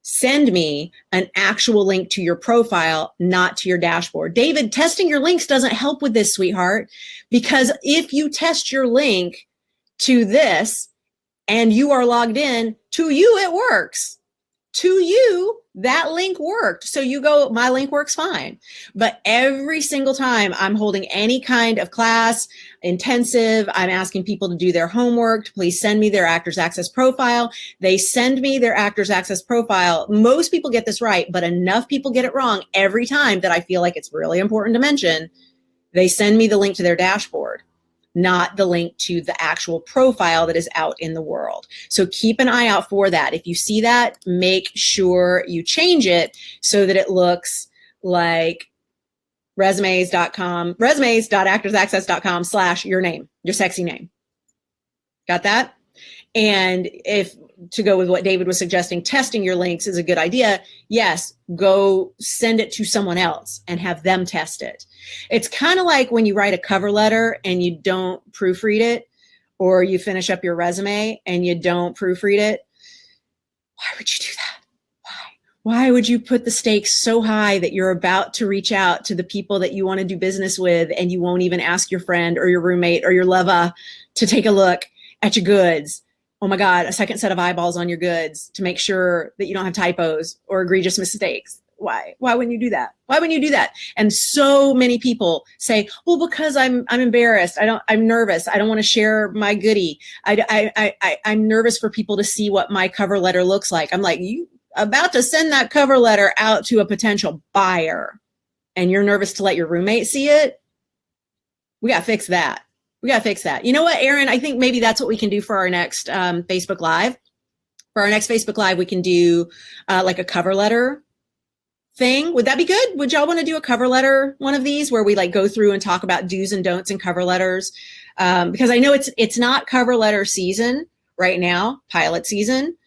A: send me an actual link to your profile, not to your dashboard. David, testing your links doesn't help with this, sweetheart, because if you test your link to this and you are logged in, to you, it works. To you, that link worked. So you go, my link works fine. But every single time I'm holding any kind of class, intensive, I'm asking people to do their homework, to please send me their Actors Access profile. They send me their Actors Access profile. Most people get this right, but enough people get it wrong every time that I feel like it's really important to mention. They send me the link to their dashboard, not the link to the actual profile that is out in the world. So keep an eye out for that. If you see that, make sure you change it so that it looks like resumes.actorsaccess.com/your name, your sexy name. Got that? And if to go with what David was suggesting, testing your links is a good idea. Yes, go send it to someone else and have them test it. It's kind of like when you write a cover letter and you don't proofread it, or you finish up your resume and you don't proofread it. Why would you do that? Why would you put the stakes so high that you're about to reach out to the people that you want to do business with and you won't even ask your friend or your roommate or your lover to take a look at your goods? Oh my God, a second set of eyeballs on your goods to make sure that you don't have typos or egregious mistakes. Why? Why wouldn't you do that? Why wouldn't you do that? And so many people say, well, because I'm embarrassed. I'm nervous. I don't want to share my goodie. I'm nervous for people to see what my cover letter looks like. I'm like, you about to send that cover letter out to a potential buyer and you're nervous to let your roommate see it? We got to fix that. We got to fix that. You know what, Aaron? I think maybe that's what we can do for our next Facebook Live. For our next Facebook Live, we can do like a cover letter thing. Would that be good? Would y'all want to do a cover letter, one of these, where we like go through and talk about do's and don'ts in cover letters? Because I know it's not cover letter season right now, pilot season.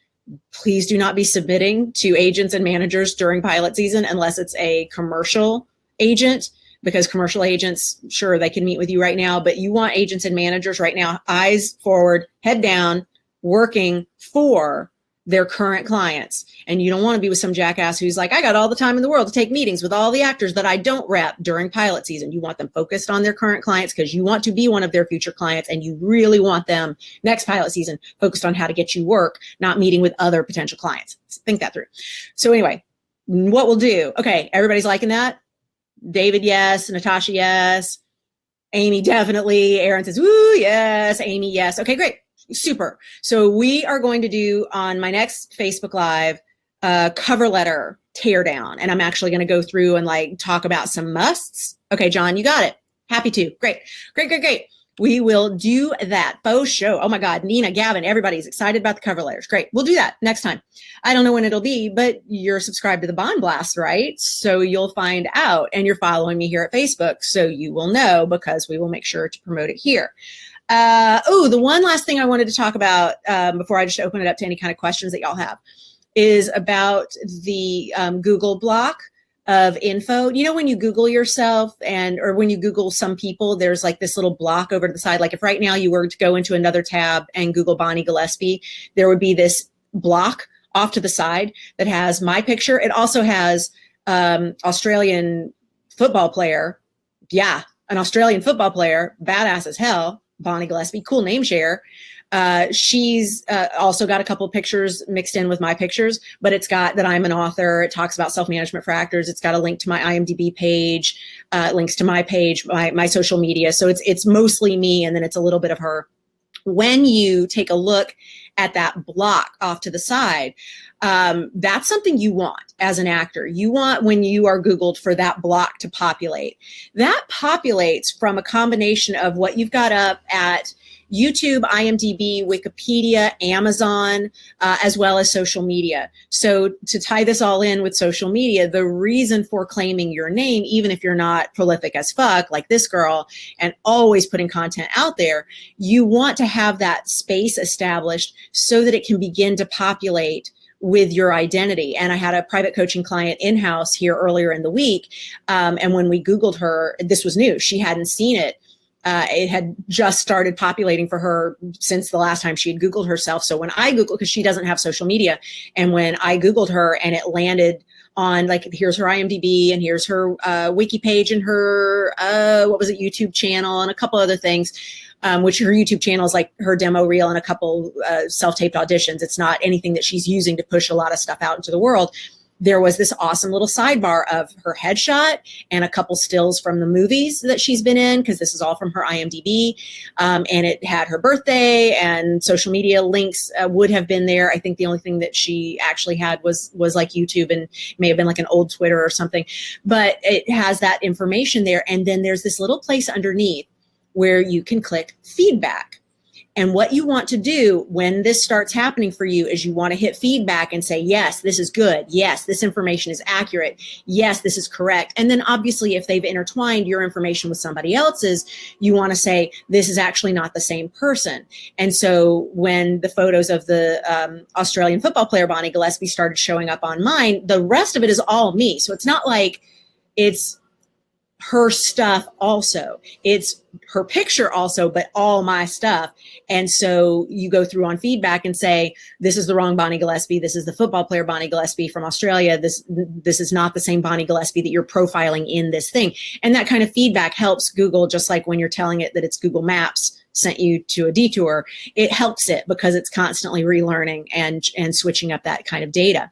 A: Please do not be submitting to agents and managers during pilot season unless it's a commercial agent, because commercial agents, sure, they can meet with you right now, but you want agents and managers right now, eyes forward, head down, working for their current clients. And you don't want to be with some jackass who's like, I got all the time in the world to take meetings with all the actors that I don't rep during pilot season. You want them focused on their current clients because you want to be one of their future clients, and you really want them next pilot season focused on how to get you work, not meeting with other potential clients. Think that through. So anyway, what we'll do, okay, everybody's liking that? David, yes. Natasha, yes. Amy, definitely. Aaron says, woo, yes. Amy, yes. Okay, great. Super. So we are going to do on my next Facebook Live cover letter teardown, and I'm actually going to go through and like talk about some musts. Okay, John, you got it. Happy to. Great. Great, great, great. We will do that. Faux show. Oh my God, Nina, Gavin, everybody's excited about the cover letters. Great. We'll do that next time. I don't know when it'll be, but you're subscribed to the Bond Blast, right? So you'll find out, and you're following me here at Facebook, so you will know, because we will make sure to promote it here. The one last thing I wanted to talk about before I just open it up to any kind of questions that y'all have is about the Google block of info. You know, when you Google yourself or when you Google some people, there's like this little block over to the side. Like if right now you were to go into another tab and Google Bonnie Gillespie, there would be this block off to the side that has my picture. It also has Australian football player. Yeah, an Australian football player, badass as hell, Bonnie Gillespie, cool name share. She's also got a couple of pictures mixed in with my pictures, but it's got that I'm an author. It talks about self-management for actors. It's got a link to my IMDb page, links to my page, my social media. So it's mostly me, and then it's a little bit of her. When you take a look at that block off to the side, that's something you want as an actor. You want, when you are Googled, for that block to populate. That populates from a combination of what you've got up at YouTube, IMDb, Wikipedia, Amazon, as well as social media. So to tie this all in with social media, the reason for claiming your name, even if you're not prolific as fuck like this girl and always putting content out there, you want to have that space established so that it can begin to populate with your identity. And I had a private coaching client in-house here earlier in the week. And when we Googled her, this was new. She hadn't seen it. It had just started populating for her since the last time she had Googled herself. So when I Googled, because she doesn't have social media, and when I Googled her and it landed on, like, here's her IMDb and here's her wiki page and her, YouTube channel and a couple other things, which her YouTube channel is like her demo reel and a couple self-taped auditions. It's not anything that she's using to push a lot of stuff out into the world. There was this awesome little sidebar of her headshot and a couple stills from the movies that she's been in, because this is all from her IMDb. And it had her birthday, and social media links would have been there. I think the only thing that she actually had was like YouTube, and may have been like an old Twitter or something. But it has that information there. And then there's this little place underneath where you can click feedback. And what you want to do when this starts happening for you is you want to hit feedback and say, yes, this is good. Yes, this information is accurate. Yes, this is correct. And then obviously, if they've intertwined your information with somebody else's, you want to say, this is actually not the same person. And so when the photos of the Australian football player, Bonnie Gillespie, started showing up on mine, the rest of it is all me. So it's not like it's her stuff also. It's her picture also, but all my stuff. And so you go through on feedback and say, this is the wrong Bonnie Gillespie. This is the football player Bonnie Gillespie from Australia. This is not the same Bonnie Gillespie that you're profiling in this thing. And that kind of feedback helps Google, just like when you're telling it that it's Google Maps sent you to a detour, it helps it because it's constantly relearning and switching up that kind of data.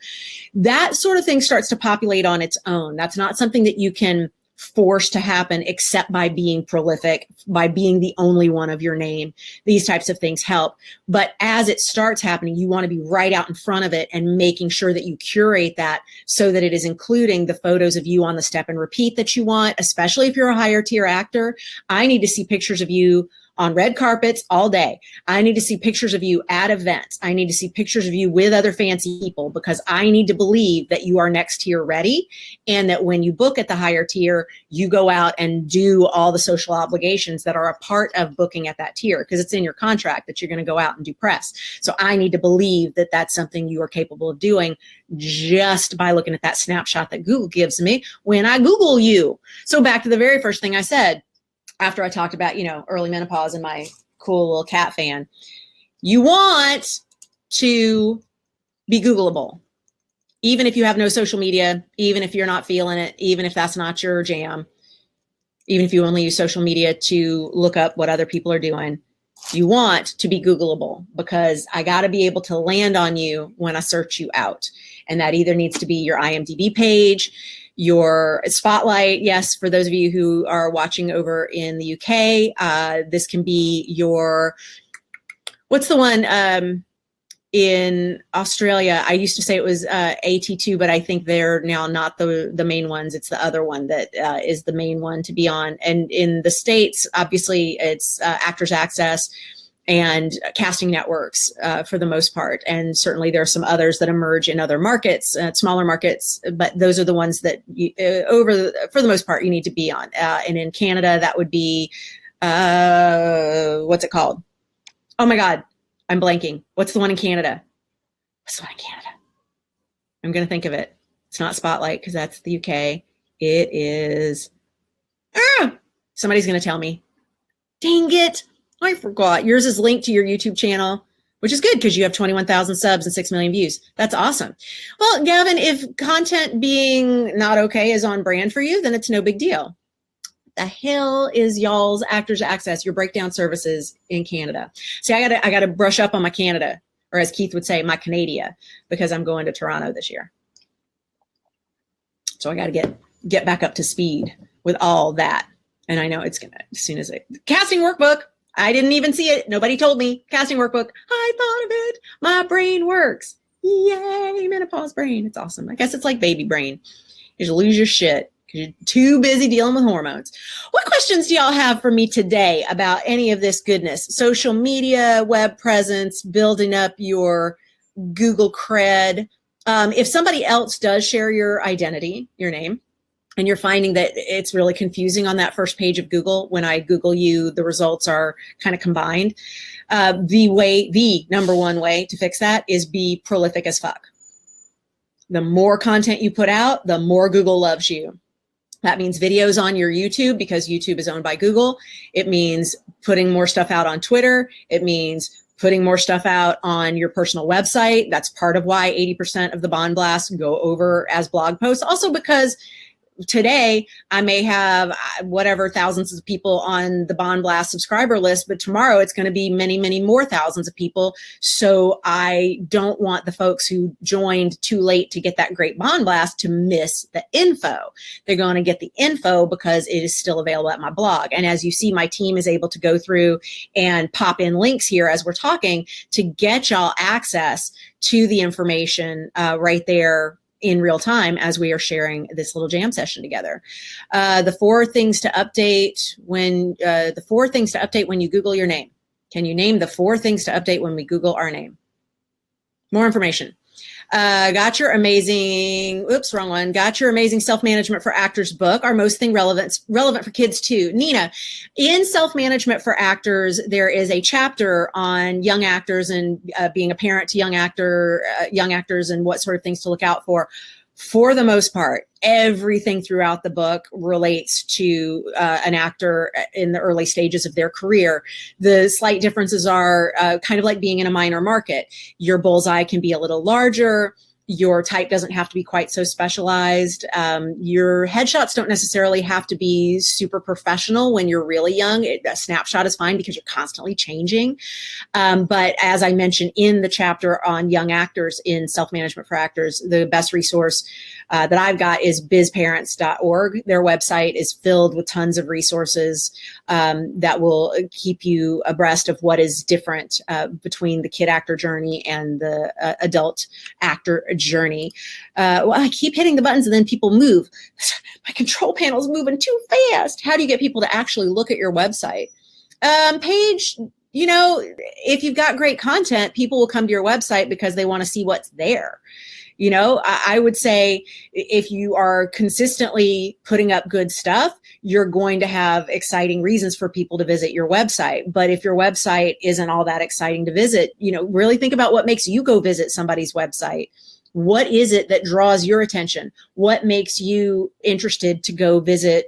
A: That sort of thing starts to populate on its own. That's not something that you can force to happen except by being prolific, by being the only one of your name. These types of things help. But as it starts happening, you want to be right out in front of it and making sure that you curate that so that it is including the photos of you on the step and repeat that you want, especially if you're a higher tier actor. I need to see pictures of you on red carpets all day. I need to see pictures of you at events. I need to see pictures of you with other fancy people, because I need to believe that you are next tier ready, and that when you book at the higher tier, you go out and do all the social obligations that are a part of booking at that tier, because it's in your contract that you're going to go out and do press. So I need to believe that that's something you are capable of doing just by looking at that snapshot that Google gives me when I Google you. So back to the very first thing I said, after I talked about, early menopause and my cool little cat fan, you want to be Googleable. Even if you have no social media, even if you're not feeling it, even if that's not your jam, even if you only use social media to look up what other people are doing, you want to be Googleable, because I got to be able to land on you when I search you out. And that either needs to be your IMDb page, your spotlight. Yes, for those of you who are watching over in the UK, this can be your, what's the one in Australia? I used to say it was AT2, but I think they're now not the main ones. It's the other one that is the main one to be on. And in the States, obviously, it's Actors Access and casting networks for the most part. And certainly there are some others that emerge in other markets, smaller markets, but those are the ones that for the most part you need to be on. And in Canada, that would be, what's it called? Oh my God, I'm blanking. What's the one in Canada? What's the one in Canada? I'm going to think of it. It's not Spotlight, because that's the UK. It is, somebody's going to tell me. Dang it. I forgot. Yours is linked to your YouTube channel. which is good because you have 21,000 subs and 6 million views. That's awesome. Well, Gavin, if content being not okay is on brand for you, then it's no big deal. The hell is y'all's Actors Access, your breakdown services in Canada? See, I gotta brush up on my Canada, or as Keith would say, my Canada, because I'm going to Toronto this year. So I got to get back up to speed with all that. And I know it's gonna, as soon as casting workbook, I didn't even see it. Nobody told me. Casting workbook. I thought of it. My brain works. Yay, menopause brain. It's awesome. I guess it's like baby brain. You just lose your shit because you're too busy dealing with hormones. What questions do y'all have for me today about any of this goodness? Social media, web presence, building up your Google cred. If somebody else does share your identity, your name, and you're finding that it's really confusing on that first page of Google, when I Google you, the results are kind of combined. The number one way to fix that is be prolific as fuck. The more content you put out, the more Google loves you. That means videos on your YouTube, because YouTube is owned by Google. It means putting more stuff out on Twitter. It means putting more stuff out on your personal website. That's part of why 80% of the Bond Blasts go over as blog posts. Also because today I may have whatever thousands of people on the Bond Blast subscriber list, but tomorrow it's going to be many, many more thousands of people. So I don't want the folks who joined too late to get that great Bond Blast to miss the info. They're going to get the info because it is still available at my blog. And as you see, my team is able to go through and pop in links here as we're talking to get y'all access to the information right there in real time as we are sharing this little jam session together. The four things to update when you Google your name. Can you name the 4 things to update when we Google our name? More information. Got your amazing self-management for actors book. Our most thing relevant for kids too. Nina, in self-management for actors, there is a chapter on young actors and being a parent to young actors and what sort of things to look out for. For the most part, everything throughout the book relates to an actor in the early stages of their career. The slight differences are kind of like being in a minor market. Your bullseye can be a little larger. Your type doesn't have to be quite so specialized. Your headshots don't necessarily have to be super professional when you're really young. A snapshot is fine because you're constantly changing. But as I mentioned in the chapter on young actors in self-management for actors, the best resource that I've got is bizparents.org. Their website is filled with tons of resources that will keep you abreast of what is different between the kid actor journey and the adult actor journey. Well, I keep hitting the buttons and then people move. My control panel is moving too fast. How do you get people to actually look at your website? Page, if you've got great content, people will come to your website because they want to see what's there. I would say if you are consistently putting up good stuff, you're going to have exciting reasons for people to visit your website. But if your website isn't all that exciting to visit, really think about what makes you go visit somebody's website. What is it that draws your attention? What makes you interested to go visit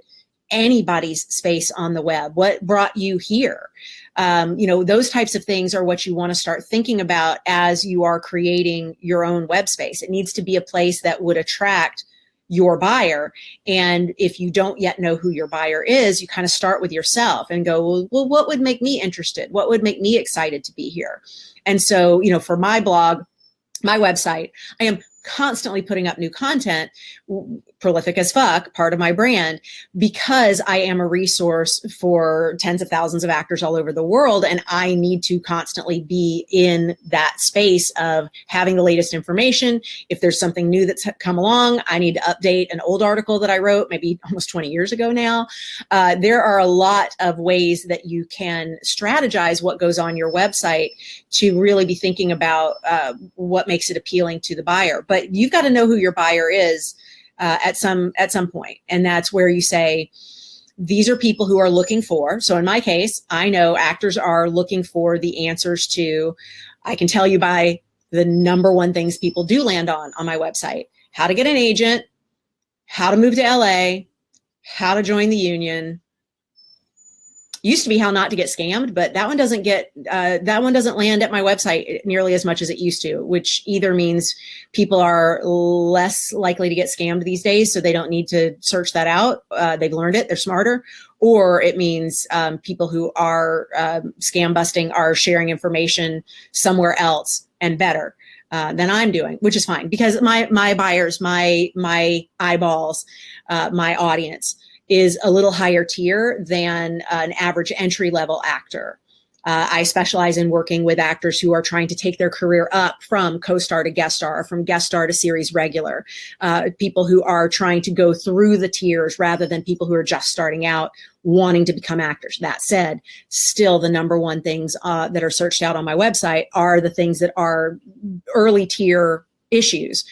A: anybody's space on the web? What brought you here? Those types of things are what you want to start thinking about as you are creating your own web space. It needs to be a place that would attract your buyer. And if you don't yet know who your buyer is, you kind of start with yourself and go, well, what would make me interested? What would make me excited to be here? And so, for my blog, my website, I am constantly putting up new content, prolific as fuck, part of my brand, because I am a resource for tens of thousands of actors all over the world. And I need to constantly be in that space of having the latest information. If there's something new that's come along, I need to update an old article that I wrote maybe almost 20 years ago now. There are a lot of ways that you can strategize what goes on your website to really be thinking about what makes it appealing to the buyer. But you've got to know who your buyer is at some point. And that's where you say, these are people who are looking for. So in my case, I know actors are looking for the answers to, I can tell you by the number one things people do land on my website: how to get an agent, how to move to LA, how to join the union, used to be how not to get scammed, but that one doesn't land at my website nearly as much as it used to, which either means people are less likely to get scammed these days, so they don't need to search that out. They've learned it, they're smarter, or it means people who are scam busting are sharing information somewhere else and better than I'm doing, which is fine, because my buyers, my eyeballs, my audience is a little higher tier than an average entry-level actor. I specialize in working with actors who are trying to take their career up from co-star to guest star, or from guest star to series regular, people who are trying to go through the tiers rather than people who are just starting out wanting to become actors. That said, still the number one things that are searched out on my website are the things that are early tier issues.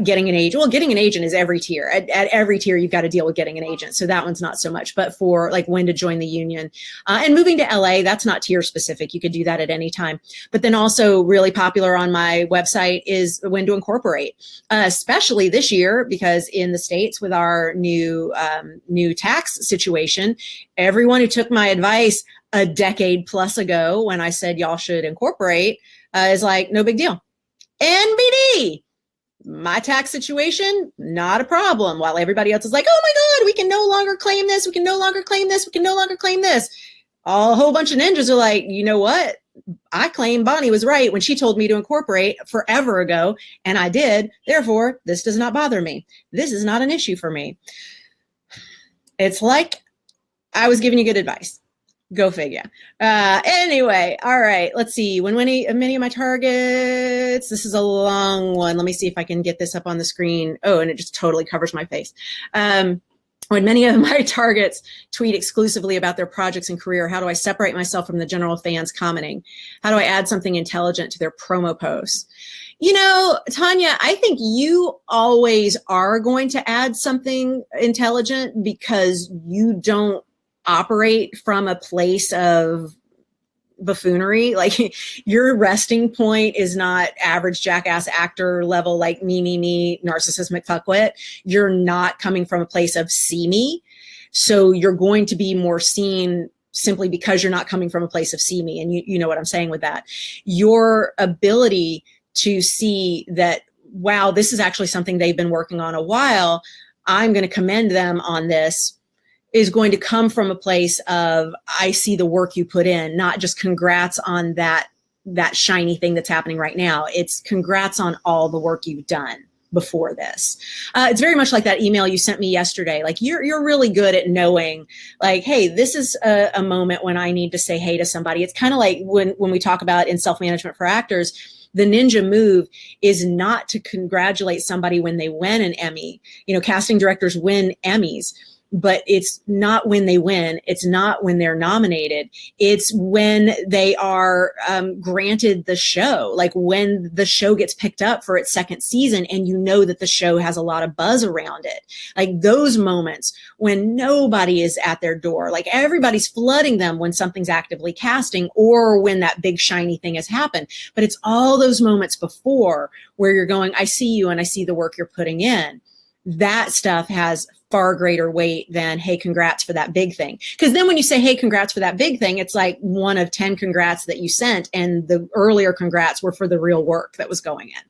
A: Getting an agent. Well, getting an agent is every tier. At every tier, you've got to deal with getting an agent. So that one's not so much. But for like when to join the union and moving to LA, that's not tier specific. You could do that at any time. But then also really popular on my website is when to incorporate, especially this year, because in the States with our new tax situation, everyone who took my advice a decade plus ago when I said y'all should incorporate is like, no big deal. NBD. My tax situation, not a problem. While everybody else is like, oh my God, we can no longer claim this. We can no longer claim this. We can no longer claim this. A whole bunch of ninjas are like, you know what? I claim Bonnie was right when she told me to incorporate forever ago, and I did. Therefore, this does not bother me. This is not an issue for me. It's like I was giving you good advice. Go figure. Anyway, all right, let's see. When many of my targets, this is a long one. Let me see if I can get this up on the screen. Oh, and it just totally covers my face. When many of my targets tweet exclusively about their projects and career, how do I separate myself from the general fans commenting? How do I add something intelligent to their promo posts? You know, Tanya, I think you always are going to add something intelligent because you don't operate from a place of buffoonery. Like your resting point is not average jackass actor level, like me, narcissist McFuckwit. You're not coming from a place of see me. So you're going to be more seen simply because you're not coming from a place of see me. And you know what I'm saying with that. Your ability to see that, wow, this is actually something they've been working on a while. I'm going to commend them on this, is going to come from a place of, I see the work you put in, not just congrats on that shiny thing that's happening right now. It's congrats on all the work you've done before this. It's very much like that email you sent me yesterday. Like you're really good at knowing like, hey, this is a moment when I need to say hey to somebody. It's kind of like when we talk about in self-management for actors, the ninja move is not to congratulate somebody when they win an Emmy. You know, casting directors win Emmys, but it's not when they win. It's not when they're nominated. It's when they are granted the show, like when the show gets picked up for its second season and you know that the show has a lot of buzz around it. Like those moments when nobody is at their door, like everybody's flooding them when something's actively casting or when that big shiny thing has happened. But it's all those moments before where you're going, I see you and I see the work you're putting in. That stuff has far greater weight than, hey, congrats for that big thing. Because then when you say, hey, congrats for that big thing, it's like one of 10 congrats that you sent. And the earlier congrats were for the real work that was going in.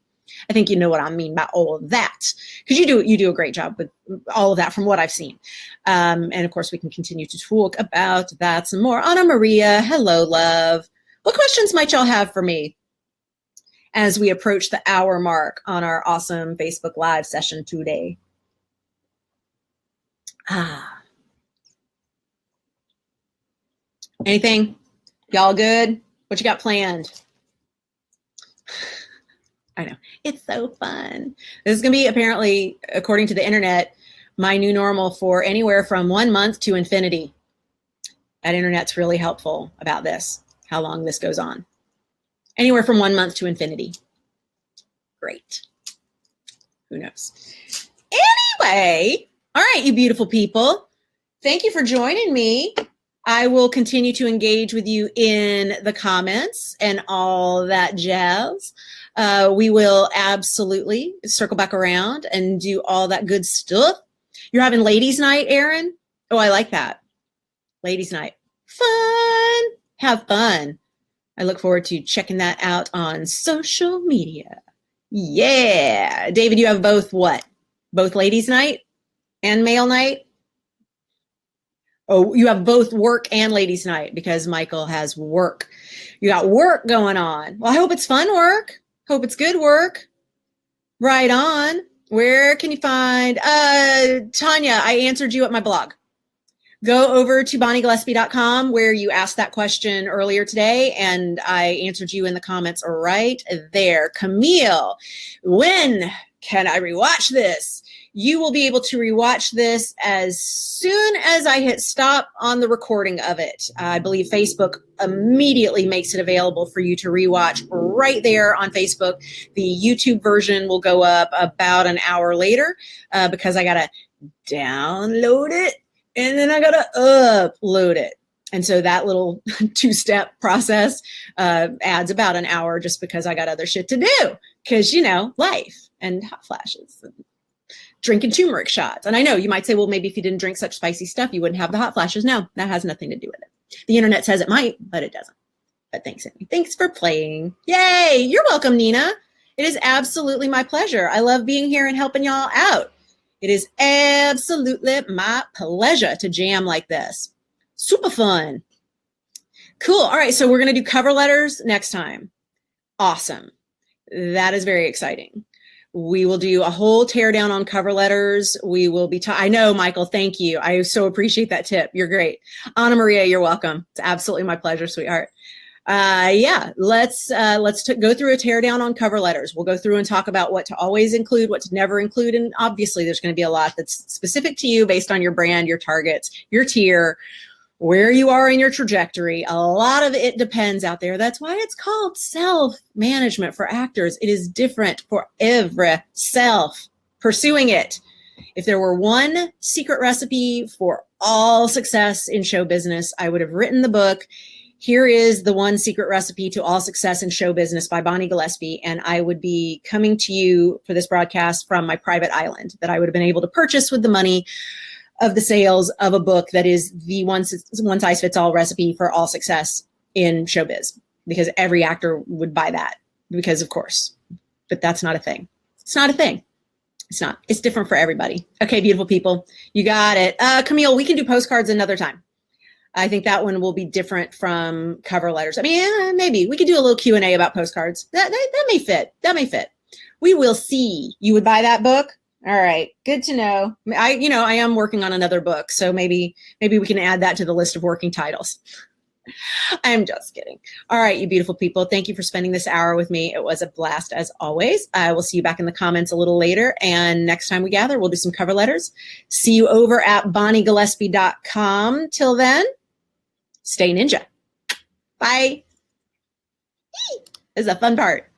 A: I think you know what I mean by all of that. Because you do a great job with all of that from what I've seen. And of course, we can continue to talk about that some more. Anna Maria, hello, love. What questions might y'all have for me as we approach the hour mark on our awesome Facebook Live session today? Anything? Y'all good? What you got planned? I know. It's so fun. This is going to be apparently, according to the internet, my new normal for anywhere from 1 month to infinity. That internet's really helpful about this, how long this goes on. Anywhere from 1 month to infinity. Great. Who knows? Anyway, all right, you beautiful people. Thank you for joining me. I will continue to engage with you in the comments and all that jazz. We will absolutely circle back around and do all that good stuff. You're having ladies' night, Erin? Oh, I like that. Ladies' night. Fun. Have fun. I look forward to checking that out on social media. Yeah. David, you have both what? Both ladies' night and male night? Oh, you have both work and ladies' night because Michael has work. You got work going on. Well, I hope it's fun work. Hope it's good work. Right on. Where can you find Tanya? I answered you at my blog. Go over to bonniegillespie.com where you asked that question earlier today, and I answered you in the comments right there. Camille, when can I rewatch this? You will be able to rewatch this as soon as I hit stop on the recording of it. I believe Facebook immediately makes it available for you to rewatch right there on Facebook. The YouTube version will go up about an hour later because I got to download it and then I got to upload it. And so that little two-step process adds about an hour just because I got other shit to do because, you know, life and hot flashes and drinking turmeric shots. And I know you might say, well, maybe if you didn't drink such spicy stuff, you wouldn't have the hot flashes. No, that has nothing to do with it. The internet says it might, but it doesn't. But thanks, Amy. Thanks for playing. Yay. You're welcome, Nina. It is absolutely my pleasure. I love being here and helping y'all out. It is absolutely my pleasure to jam like this. Super fun. Cool. All right. So we're going to do cover letters next time. Awesome. That is very exciting. We will do a whole teardown on cover letters. We will be, I know, Michael, thank you. I so appreciate that tip. You're great. Anna Maria, you're welcome. It's absolutely my pleasure, sweetheart. Yeah, let's go through a teardown on cover letters. We'll go through and talk about what to always include, what to never include. And obviously there's going to be a lot that's specific to you based on your brand, your targets, your tier, where you are in your trajectory. A lot of it depends out there. That's why it's called self-management for actors. It is different for every self pursuing it. If there were one secret recipe for all success in show business, I would have written the book. Here is the one secret recipe to all success in show business by Bonnie Gillespie. And I would be coming to you for this broadcast from my private island that I would have been able to purchase with the money of the sales of a book that is the one size fits all recipe for all success in showbiz, because every actor would buy that because of course, but that's not a thing. It's not a thing. It's not. It's different for everybody. Okay, beautiful people. You got it. Camille, we can do postcards another time. I think that one will be different from cover letters. I mean, maybe we could do a little Q&A about postcards. That may fit. That may fit. We will see. You would buy that book? All right. Good to know. I am working on another book, so maybe we can add that to the list of working titles. I'm just kidding. All right, you beautiful people. Thank you for spending this hour with me. It was a blast as always. I will see you back in the comments a little later. And next time we gather, we'll do some cover letters. See you over at bonniegillespie.com. Till then, stay ninja. Bye. This is a fun part.